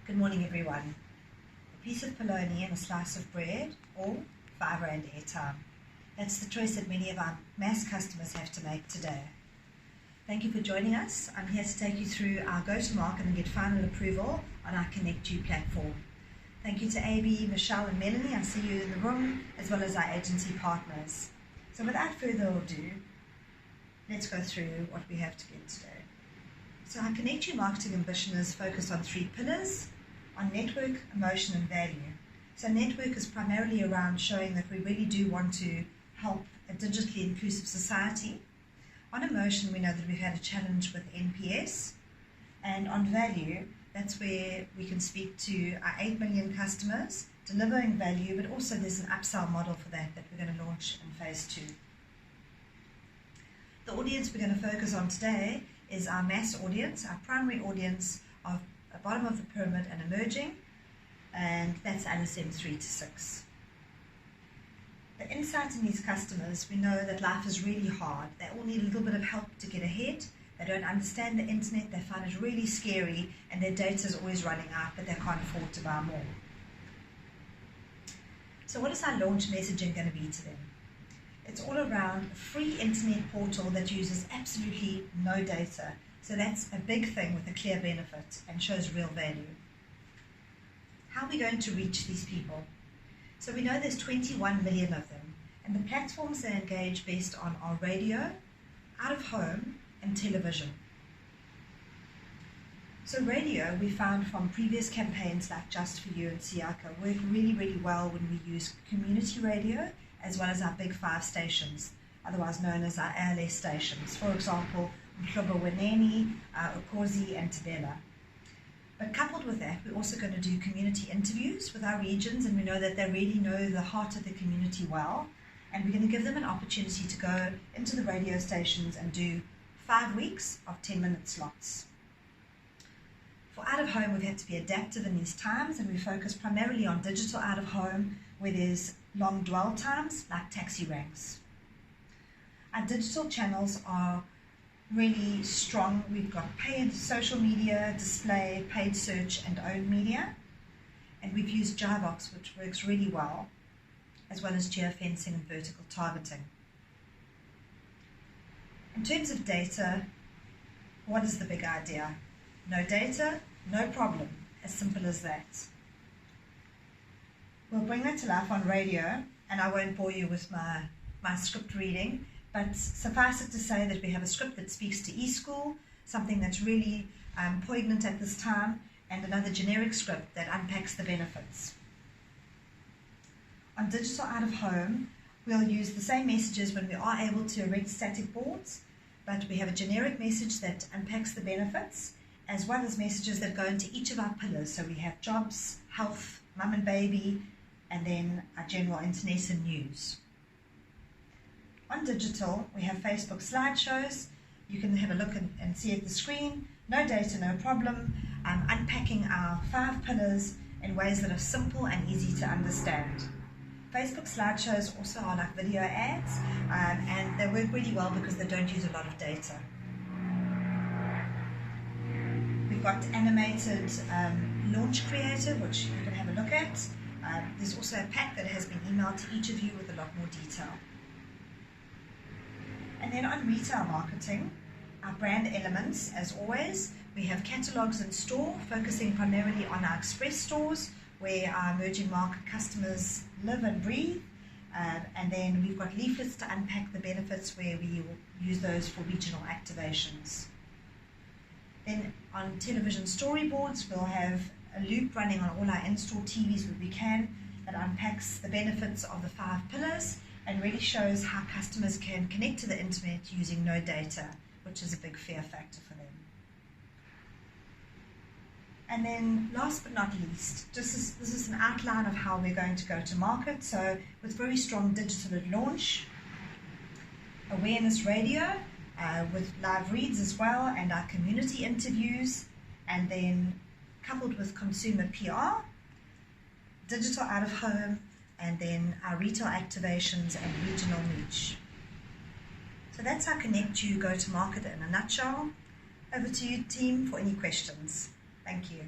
Good morning, everyone. A piece of bologna and a slice of bread, or £5 airtime. That's the choice that many of our mass customers have to make today. Thank you for joining us. I'm here to take you through our go-to-market and get final approval on our Connect You platform. Thank you to AB, Michelle and Melanie, I see you in the room, as well as our agency partners. So without further ado, let's go through what we have to get today. So our Connect You marketing ambition is focused on 3 pillars: on network, emotion and value. So network is primarily around showing that we really do want to help a digitally inclusive society. On emotion, we know that we've had a challenge with NPS. And on value, that's where we can speak to our 8 million customers, delivering value, but also there's an upsell model for that we're going to launch in phase 2. The audience we're going to focus on today is our mass audience, our primary audience of the bottom of the pyramid and emerging, and that's LSM 3 to 6. The insight in these customers, we know that life is really hard. They all need a little bit of help to get ahead. They don't understand the internet, they find it really scary, and their data is always running out, but they can't afford to buy more. So what is our launch messaging going to be to them? It's all around a free internet portal that uses absolutely no data. So that's a big thing with a clear benefit and shows real value. How are we going to reach these people? So we know there's 21 million of them, and the platforms they engage based on are radio, out of home, and television. So radio, we found from previous campaigns like Just For You and Siaka, work really, really well when we use community radio, as well as our big 5 stations, otherwise known as our ALS stations. For example, Mhlobo Weneni, Ukozi and Tabela. But coupled with that, we're also going to do community interviews with our regions, and we know that they really know the heart of the community well, and we're going to give them an opportunity to go into the radio stations and do 5 weeks of 10-minute slots. For out of home, we've had to be adaptive in these times, and we focus primarily on digital out of home, where there's long dwell times like taxi ranks. Our digital channels are really strong. We've got paid social media, display, paid search and owned media, and we've used Jivox, which works really well as geofencing and vertical targeting. In terms of data, what is the big idea? No data, no problem, as simple as that. We'll bring that to life on radio, and I won't bore you with my script reading, but suffice it to say that we have a script that speaks to eSchool, something that's really poignant at this time, and another generic script that unpacks the benefits. On digital out of home, we'll use the same messages when we are able to erect static boards, but we have a generic message that unpacks the benefits, as well as messages that go into each of our pillars. So we have jobs, health, mum and baby, and then our general internet and news. On digital, we have Facebook slideshows. You can have a look and see at the screen. No data, no problem. Unpacking our 5 pillars in ways that are simple and easy to understand. Facebook slideshows also are like video ads, and they work really well because they don't use a lot of data. We've got animated launch creative, which you can have a look at. There's also a pack that has been emailed to each of you with a lot more detail. And then on retail marketing, our brand elements, as always, we have catalogs in store, focusing primarily on our express stores, where our emerging market customers live and breathe. And then we've got leaflets to unpack the benefits, where we will use those for regional activations. Then on television storyboards, we'll have a loop running on all our in-store TVs where we can, that unpacks the benefits of the 5 pillars and really shows how customers can connect to the internet using no data, which is a big fear factor for them. And then last but not least, this is an outline of how we're going to go to market. So with very strong digital at launch, awareness radio, with live reads as well, and our community interviews, and then coupled with consumer PR, digital out of home, and then our retail activations and regional reach. So that's our Connect You go to market in a nutshell. Over to you, team, for any questions. Thank you.